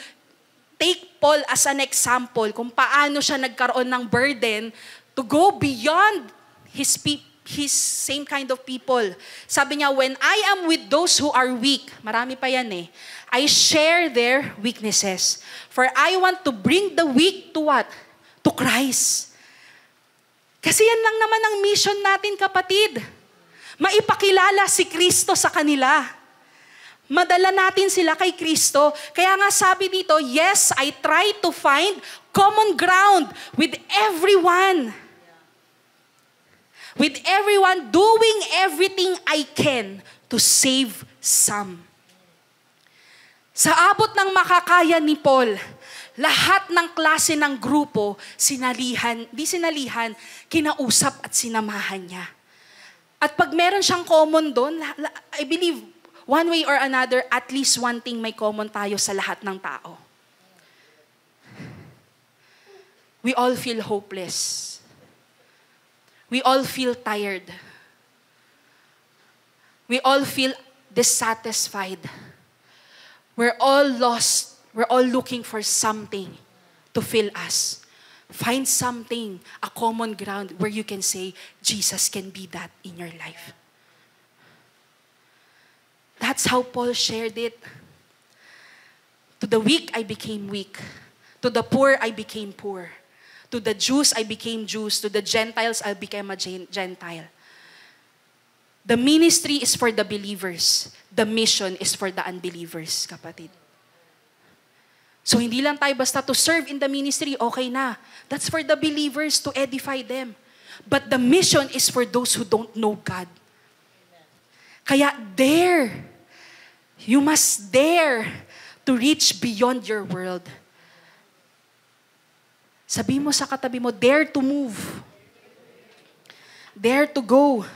take Paul as an example kung paano siya nagkaroon ng burden to go beyond his same kind of people. Sabi niya, when I am with those who are weak, marami pa yan eh, I share their weaknesses. For I want to bring the weak to what? To Christ. Kasi yan lang naman ang mission natin, kapatid. Maipakilala si Kristo sa kanila. Madala natin sila kay Kristo. Kaya nga sabi dito, yes, I try to find common ground with everyone. With everyone doing everything I can to save some. Sa abot ng makakaya ni Paul, lahat ng klase ng grupo, kinausap at sinamahan niya. At pag meron siyang common doon, I believe, one way or another, at least one thing may common tayo sa lahat ng tao. We all feel hopeless. We all feel tired. We all feel dissatisfied. We're all lost. We're all looking for something to fill us. Find something, a common ground where you can say, Jesus can be that in your life. That's how Paul shared it. To the weak, I became weak. To the poor, I became poor. To the Jews, I became Jews. To the Gentiles, I became a Gentile. The ministry is for the believers. The mission is for the unbelievers, kapatid. So hindi lang tayo basta to serve in the ministry, okay na. That's for the believers to edify them. But the mission is for those who don't know God. Kaya you must dare to reach beyond your world. Sabi mo sa katabi mo, dare to move. Dare to go.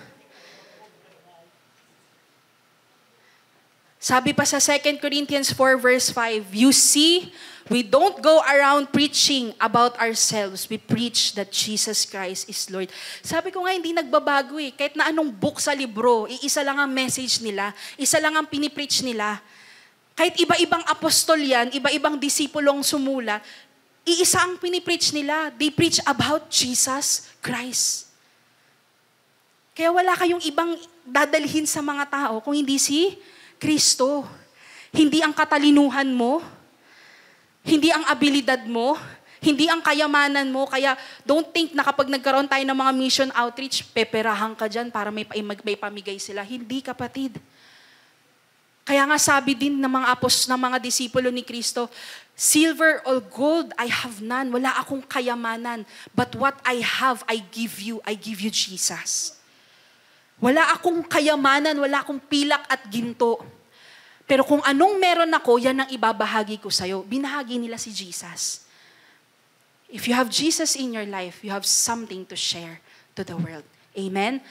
Sabi pa sa 2 Corinthians 4 verse 5, you see, we don't go around preaching about ourselves. We preach that Jesus Christ is Lord. Sabi ko nga, hindi nagbabago eh. Kahit na anong book sa libro, iisa lang ang message nila, isa lang ang pinipreach nila. Kahit iba-ibang apostol yan, iba-ibang disipulong sumula, iisa ang pinipreach nila. They preach about Jesus Christ. Kaya wala kayong ibang dadalhin sa mga tao kung hindi si Kristo. Hindi ang katalinuhan mo, hindi ang abilidad mo, hindi ang kayamanan mo. Kaya don't think na kapag nagkaroon tayo ng mga mission outreach, peperahan ka dyan para may pamigay sila. Hindi, kapatid. Kaya nga sabi din ng mga ng mga disipulo ni Kristo, silver or gold, I have none. Wala akong kayamanan. But what I have, I give you Jesus. Wala akong kayamanan, wala akong pilak at ginto. Pero kung anong meron ako, yan ang ibabahagi ko sa'yo. Binahagi nila si Jesus. If you have Jesus in your life, you have something to share to the world. Amen?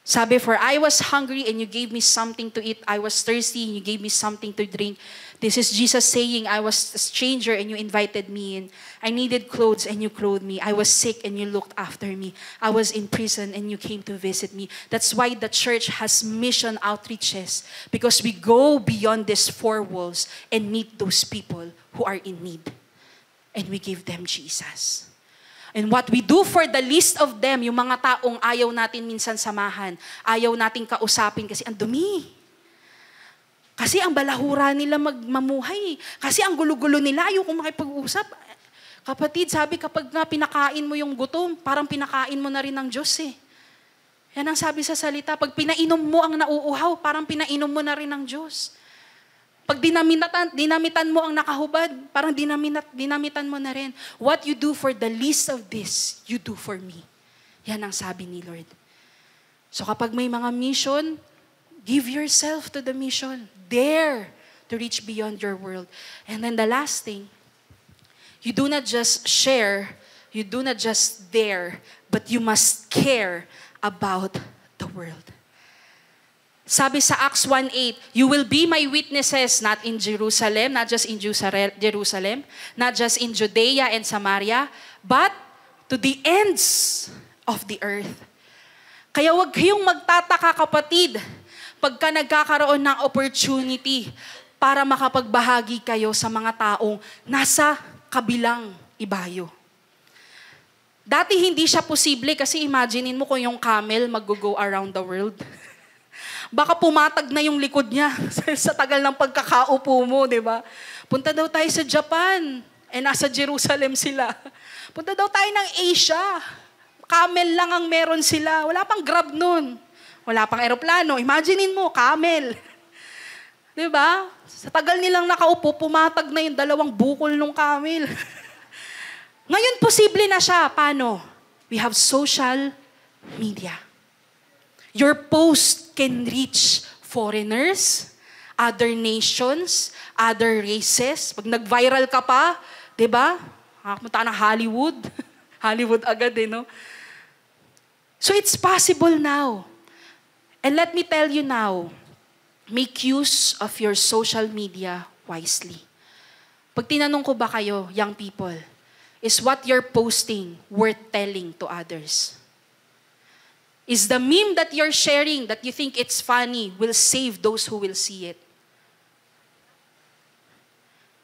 Sabi, for I was hungry and you gave me something to eat. I was thirsty and you gave me something to drink. This is Jesus saying, I was a stranger and you invited me in. I needed clothes and you clothed me. I was sick and you looked after me. I was in prison and you came to visit me. That's why the church has mission outreaches, because we go beyond these four walls and meet those people who are in need. And we give them Jesus. And what we do for the least of them, yung mga taong ayaw natin minsan samahan, ayaw natin kausapin kasi ang dumi. Kasi ang balahura nila mamuhay. Kasi ang gulo-gulo nila, ayaw kong makipag-usap. Kapatid, sabi kapag nga pinakain mo yung gutom, parang pinakain mo na rin ng Diyos eh. Yan ang sabi sa salita. Pag pinainom mo ang nauuhaw, parang pinainom mo na rin ng Diyos. Pag dinamitan mo ang nakahubad, parang dinamitan mo na rin. What you do for the least of this, you do for me. Yan ang sabi ni Lord. So kapag may mga mission, give yourself to the mission. Dare to reach beyond your world. And then the last thing, you do not just share, you do not just dare, but you must care about the world. Sabi sa Acts 1:8, you will be my witnesses not in Jerusalem, not just in Jerusalem, not just in Judea and Samaria, but to the ends of the earth. Kaya huwag kayong magtataka, kapatid, pagka nagkakaroon ng opportunity para makapagbahagi kayo sa mga taong nasa kabilang ibayo. Dati hindi siya posible kasi imaginein mo kung yung camel mag-go around the world. Baka pumatag na yung likod niya sa tagal ng pagkakaupo mo, di ba? Punta daw tayo sa Japan. Nasa Jerusalem sila. Punta daw tayo ng Asia. Camel lang ang meron sila. Wala pang Grab nun. Wala pang eroplano. Imaginein mo, camel. Di ba? Sa tagal nilang nakaupo, pumatag na yung 2 bukol ng camel. Ngayon, posible na siya. Paano? We have social media. Your post can reach foreigners, other nations, other races. Pag nag-viral ka pa, di ba? Makapunta ka ng Hollywood. Hollywood agad no? So it's possible now. And let me tell you now, make use of your social media wisely. Pag tinanong ko ba kayo, young people, is what you're posting worth telling to others? Is the meme that you're sharing that you think it's funny will save those who will see it?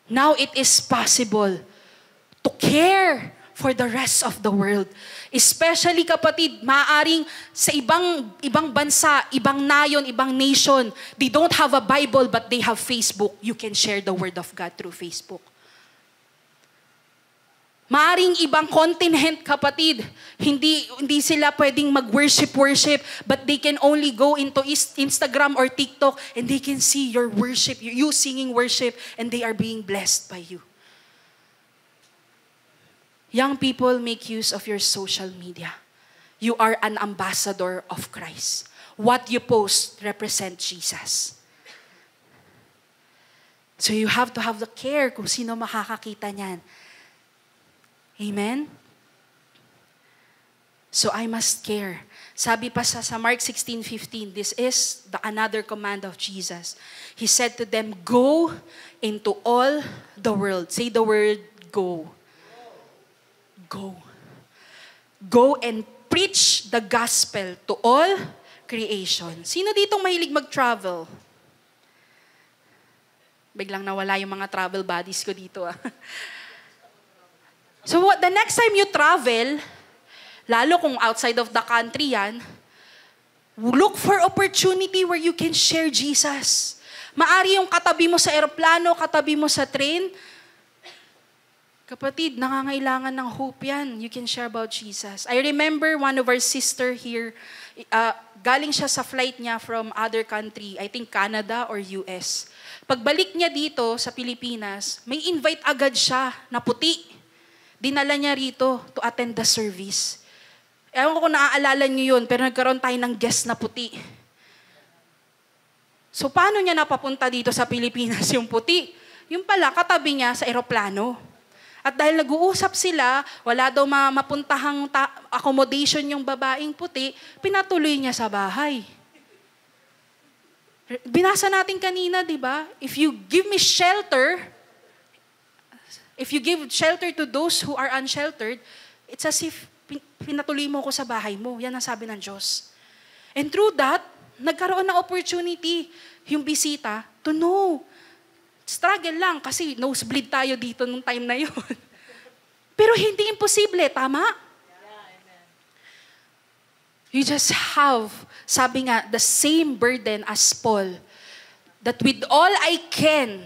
Now it is possible to care for the rest of the world. Especially kapatid, maaring sa ibang bansa, ibang nayon, ibang nation, they don't have a Bible but they have Facebook. You can share the Word of God through Facebook. Maaring ibang continent, kapatid, hindi sila pwedeng mag-worship, but they can only go into Instagram or TikTok and they can see your worship, you singing worship, and they are being blessed by you. Young people, make use of your social media. You are an ambassador of Christ. What you post represents Jesus. So you have to have the care kung sino makakakita niyan. Amen? So I must care. Sabi pa sa Mark 16:15, this is another command of Jesus. He said to them, go into all the world. Say the word, go. Go. Go and preach the gospel to all creation. Sino ditong mahilig mag-travel? Biglang nawala yung mga travel buddies ko dito. So the next time you travel, lalo kung outside of the country yan, look for opportunity where you can share Jesus. Maari yung katabi mo sa eroplano, katabi mo sa train. Kapatid, nangangailangan ng hope yan. You can share about Jesus. I remember one of our sister here, galing siya sa flight niya from other country, I think Canada or US. Pagbalik niya dito sa Pilipinas, may invite agad siya na puti. Dinala niya rito to attend the service. Ewan ko kung naaalala niyo yun, pero nagkaroon tayo ng guest na puti. So paano niya napapunta dito sa Pilipinas yung puti? Yung pala, katabi niya sa eroplano. At dahil nag-uusap sila, wala daw mapuntahang accommodation yung babaeng puti, pinatuloy niya sa bahay. Binasa natin kanina, di ba? If you give me shelter, if you give shelter to those who are unsheltered, it's as if pinatuloy mo ko sa bahay mo. Yan ang sabi ng Diyos. And through that, nagkaroon ng opportunity yung bisita to know. Struggle lang kasi nosebleed tayo dito nung time na yun. Pero hindi imposible, tama? You just have, sabi nga, the same burden as Paul. That with all I can,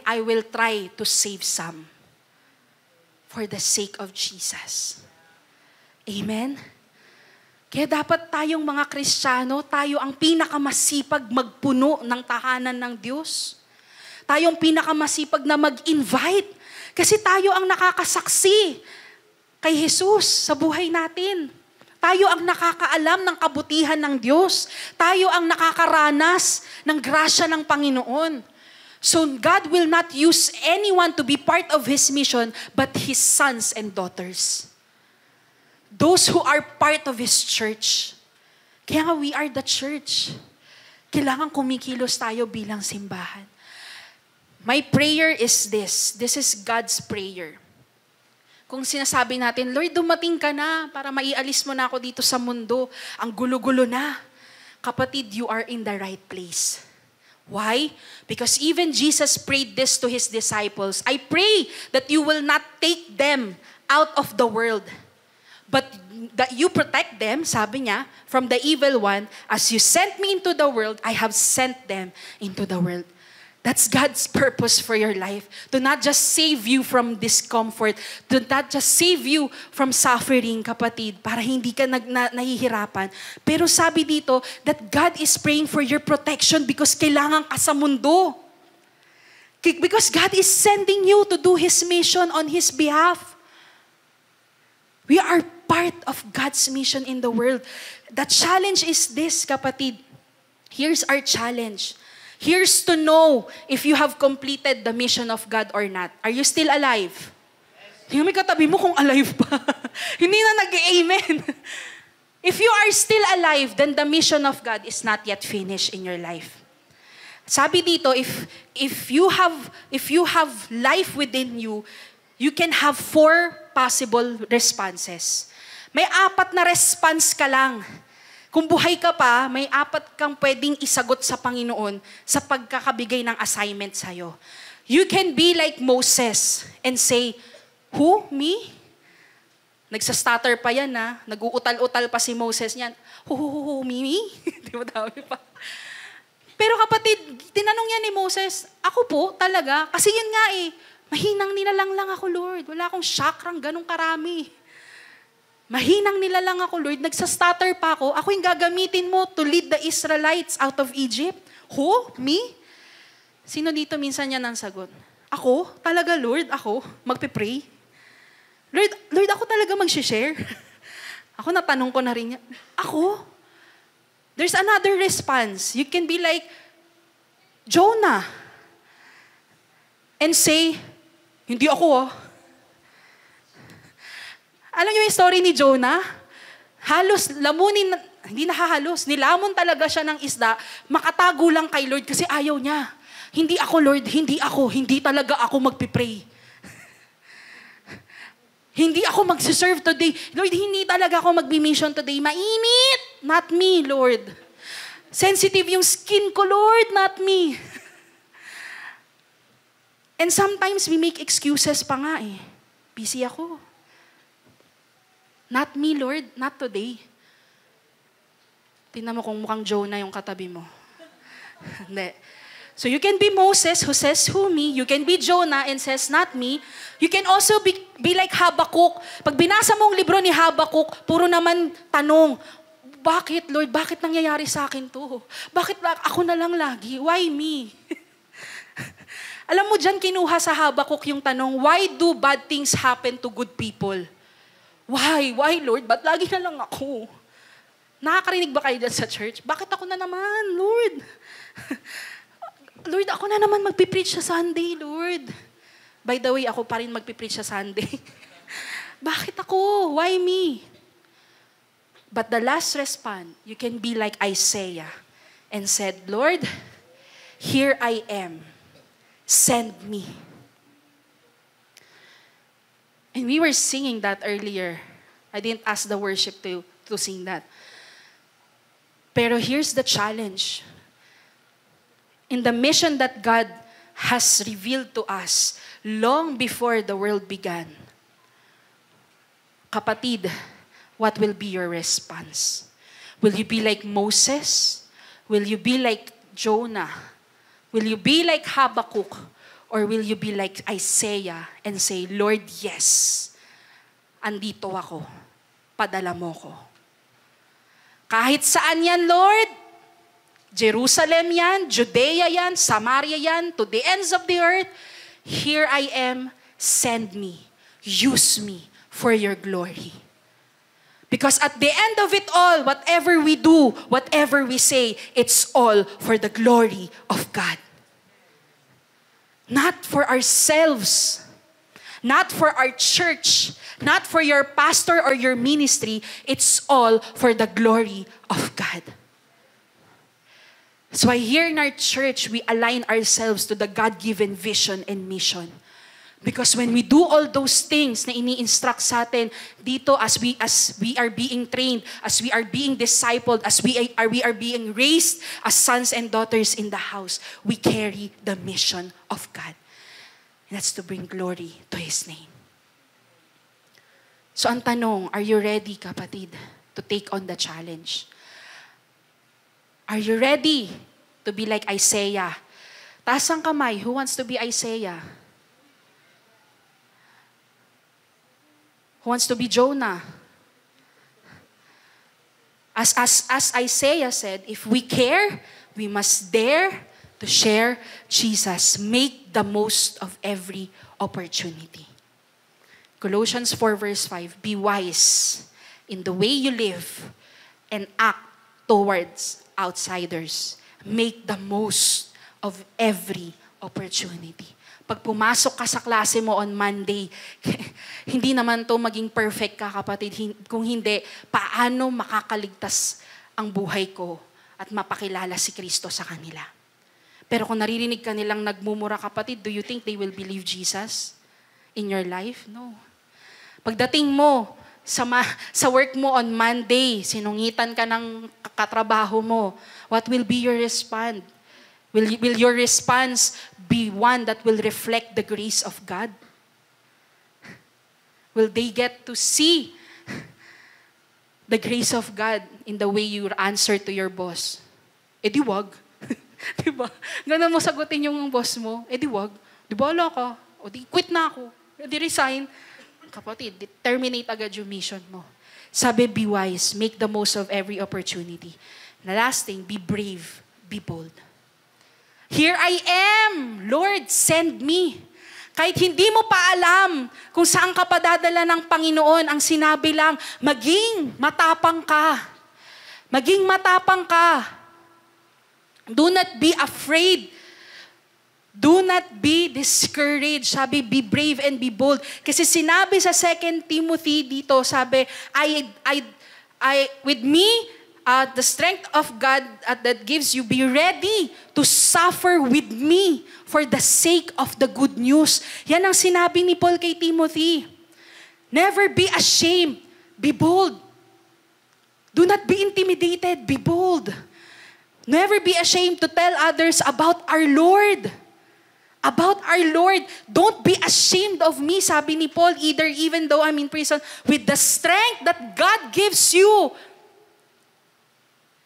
I will try to save some for the sake of Jesus. Amen? Kaya dapat tayong mga Kristiyano, tayo ang pinakamasipag magpuno ng tahanan ng Diyos. Tayong pinakamasipag na mag-invite. Kasi tayo ang nakakasaksi kay Jesus sa buhay natin. Tayo ang nakakaalam ng kabutihan ng Diyos. Tayo ang nakakaranas ng grasya ng Panginoon. So God will not use anyone to be part of His mission but His sons and daughters. Those who are part of His church. Kaya nga we are the church. Kailangan kumikilos tayo bilang simbahan. My prayer is this. This is God's prayer. Kung sinasabi natin, Lord, dumating ka na para maialis mo na ako dito sa mundo. Ang gulo-gulo na. Kapatid, you are in the right place. Why? Because even Jesus prayed this to His disciples. I pray that you will not take them out of the world. But that you protect them, sabi niya, from the evil one, as you sent me into the world, I have sent them into the world. That's God's purpose for your life. To not just save you from discomfort, to not just save you from suffering, kapatid, para hindi ka nahihirapan. Pero sabi dito, that God is praying for your protection because kailangan ka sa mundo. Because God is sending you to do His mission on His behalf. We are part of God's mission in the world. The challenge is this, kapatid. Here's our challenge. Here's to know if you have completed the mission of God or not. Are you still alive? Tingnan mo yung katabi mo kung alive pa. Hindi na nag-amen. If you are still alive, then the mission of God is not yet finished in your life. Sabi dito, if you have life within you, you can have 4 possible responses. May 4 na response ka lang. Kung buhay ka pa, may 4 kang pwedeng isagot sa Panginoon sa pagkakabigay ng assignment sa'yo. You can be like Moses and say, who? Me? Nagsastutter pa yan ha. Nag-uutal-utal pa si Moses niyan. Who? Me? Di ba dami pa? Pero kapatid, tinanong yan ni Moses, ako po talaga, kasi yun nga mahinang nilalang lang ako, Lord. Wala akong chakrang ganong karami. Mahinang nilalang ako, Lord. Nagsastutter pa ako. Ako yung gagamitin mo to lead the Israelites out of Egypt. Who? Me? Sino dito minsan yan ang sagot? Ako? Talaga, Lord? Ako? Magpipray? Lord, ako talaga mag-share? Ako natanong ko na rin niya. Ako? There's another response. You can be like Jonah and say, hindi ako Alam niyo yung story ni Jonah? Halos, hindi nahahalos, nilamon talaga siya ng isda, makatago lang kay Lord kasi ayaw niya. Hindi ako, Lord, hindi talaga ako magpipray. Hindi ako magsiserve today. Lord, hindi talaga ako magbi-mission today. Mainit! Not me, Lord. Sensitive yung skin ko, Lord, not me. And sometimes we make excuses pa nga Busy ako. Not me, Lord. Not today. Tingnan mo kung mukhang Jonah yung katabi mo. Hindi. So you can be Moses who says, who me? You can be Jonah and says, not me. You can also be like Habakkuk. Pag binasa mo ang libro ni Habakkuk, puro naman tanong, bakit, Lord? Bakit nangyayari sa akin to? Bakit ako na lang lagi? Why me? Alam mo dyan, kinuha sa Habakkuk yung tanong, why do bad things happen to good people? Why? Why, Lord? Ba't lagi na lang ako? Nakakarinig ba kayo dyan sa church? Bakit ako na naman, Lord? Lord, ako na naman magpipreach sa Sunday, Lord. By the way, ako pa rin magpipreach sa Sunday. Bakit ako? Why me? But the last response, you can be like Isaiah and said, Lord, here I am. Send me. And we were singing that earlier. I didn't ask the worship to sing that. Pero here's the challenge. In the mission that God has revealed to us long before the world began, kapatid, what will be your response? Will you be like Moses? Will you be like Jonah? Will you be like Habakkuk? Or will you be like Isaiah and say, Lord, yes, andito ako, padala mo ko. Kahit saan yan, Lord, Jerusalem yan, Judea yan, Samaria yan, to the ends of the earth, here I am, send me, use me for your glory. Because at the end of it all, whatever we do, whatever we say, it's all for the glory of God. Not for ourselves, not for our church, not for your pastor or your ministry. It's all for the glory of God. That's why here in our church, we align ourselves to the God-given vision and mission. Because when we do all those things na ini-instruct sa atin dito as we are being trained, as we are being discipled, as we are being raised as sons and daughters in the house, we carry the mission of God. And that's to bring glory to His name. So ang tanong, are you ready, kapatid, to take on the challenge? Are you ready to be like Isaiah? Taas ang kamay, who wants to be Isaiah? Who wants to be Jonah? As Isaiah said, if we care, we must dare to share Jesus. Make the most of every opportunity. Colossians 4 verse 5, be wise in the way you live and act towards outsiders. Make the most of every opportunity. Pag pumasok ka sa klase mo on Monday, hindi naman to maging perfect ka, kapatid. Kung hindi, paano makakaligtas ang buhay ko at mapakilala si Kristo sa kanila? Pero kung naririnig ka nilang nagmumura, kapatid, do you think they will believe Jesus in your life? No. Pagdating mo sa work mo on Monday, sinungitan ka ng katrabaho mo, what will be your response? Will your response be one that will reflect the grace of God? Will they get to see the grace of God in the way you answer to your boss? Eh di wag. Diba? Ganun mo sagutin yung boss mo, eh di wag. Di bala ka. O di quit na ako. O di resign. Kapatid, terminate agad yung mission mo. Sabi, be wise. Make the most of every opportunity. The last thing, be brave. Be bold. Here I am, Lord, send me. Kahit hindi mo pa alam kung saan ka padadala ng Panginoon, ang sinabi lang, maging matapang ka. Maging matapang ka. Do not be afraid. Do not be discouraged. Sabi, be brave and be bold. Kasi sinabi sa 2 Timothy dito, sabi, with me, the strength of God that gives you, be ready to suffer with me for the sake of the good news. Yan ang sinabi ni Paul kay Timothy. Never be ashamed. Be bold. Do not be intimidated. Be bold. Never be ashamed to tell others about our Lord. About our Lord. Don't be ashamed of me, sabi ni Paul, even though I'm in prison, with the strength that God gives you.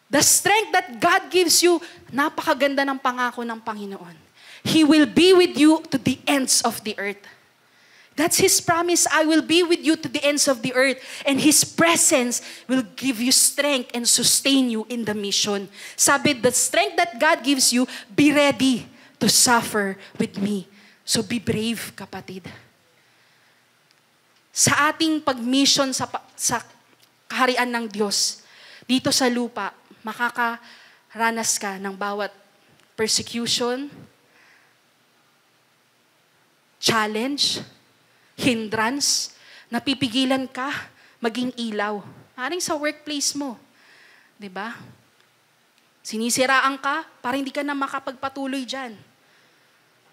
The strength that God gives you, napakaganda ng pangako ng Panginoon. He will be with you to the ends of the earth. That's His promise. I will be with you to the ends of the earth. And His presence will give you strength and sustain you in the mission. Sabi, the strength that God gives you, be ready to suffer with me. So be brave, kapatid. Sa ating pag-mission sa kaharian ng Diyos, dito sa lupa, makakaranas ka ng bawat persecution, challenge, hindrance, napipigilan ka maging ilaw. Maring sa workplace mo. 'Di ba? Sinisiraan ka para hindi ka na makapagpatuloy dyan.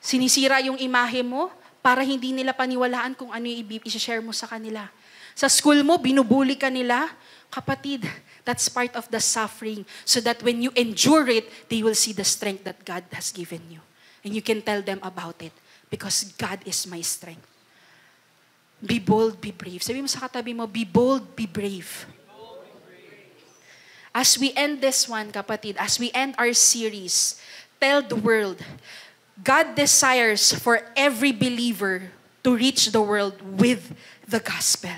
Sinisira yung imahe mo para hindi nila paniwalaan kung ano yung i-share mo sa kanila. Sa school mo, binubuli ka nila. Kapatid, that's part of the suffering so that when you endure it, they will see the strength that God has given you. And you can tell them about it because God is my strength. Be bold, be brave. Sabi mo sa katabi mo, be bold, be brave. As we end this one, kapatid, as we end our series, tell the world, God desires for every believer to reach the world with the gospel.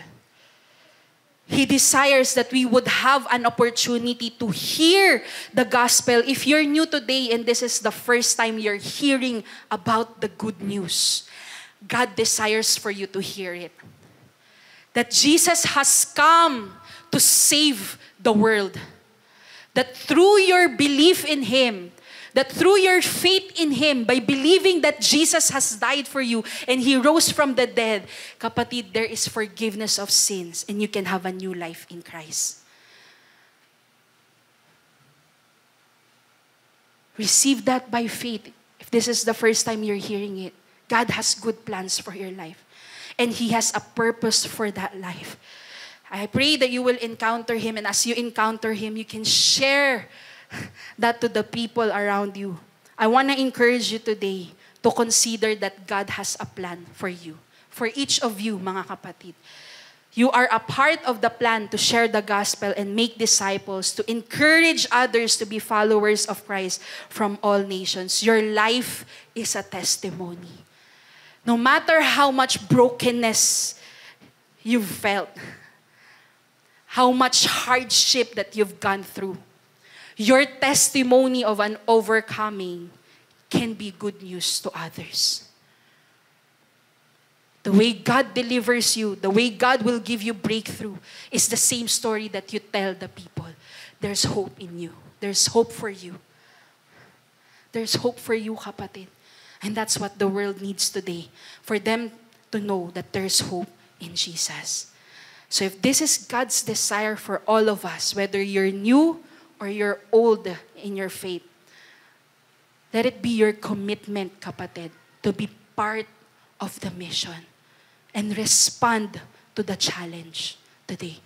He desires that we would have an opportunity to hear the gospel. If you're new today and this is the first time you're hearing about the good news, God desires for you to hear it. That Jesus has come to save the world. That through your belief in Him, that through your faith in Him, by believing that Jesus has died for you and He rose from the dead, kapatid, there is forgiveness of sins and you can have a new life in Christ. Receive that by faith. If this is the first time you're hearing it, God has good plans for your life. And He has a purpose for that life. I pray that you will encounter Him, and as you encounter Him, you can share that to the people around you. I want to encourage you today to consider that God has a plan for you. For each of you, mga kapatid. You are a part of the plan to share the gospel and make disciples, to encourage others to be followers of Christ from all nations. Your life is a testimony. No matter how much brokenness you've felt, how much hardship that you've gone through, your testimony of an overcoming can be good news to others. The way God delivers you, the way God will give you breakthrough is the same story that you tell the people. There's hope in you. There's hope for you. There's hope for you, kapatid. And that's what the world needs today. For them to know that there's hope in Jesus. So if this is God's desire for all of us, whether you're new or you're old in your faith, let it be your commitment, kapatid, to be part of the mission and respond to the challenge today.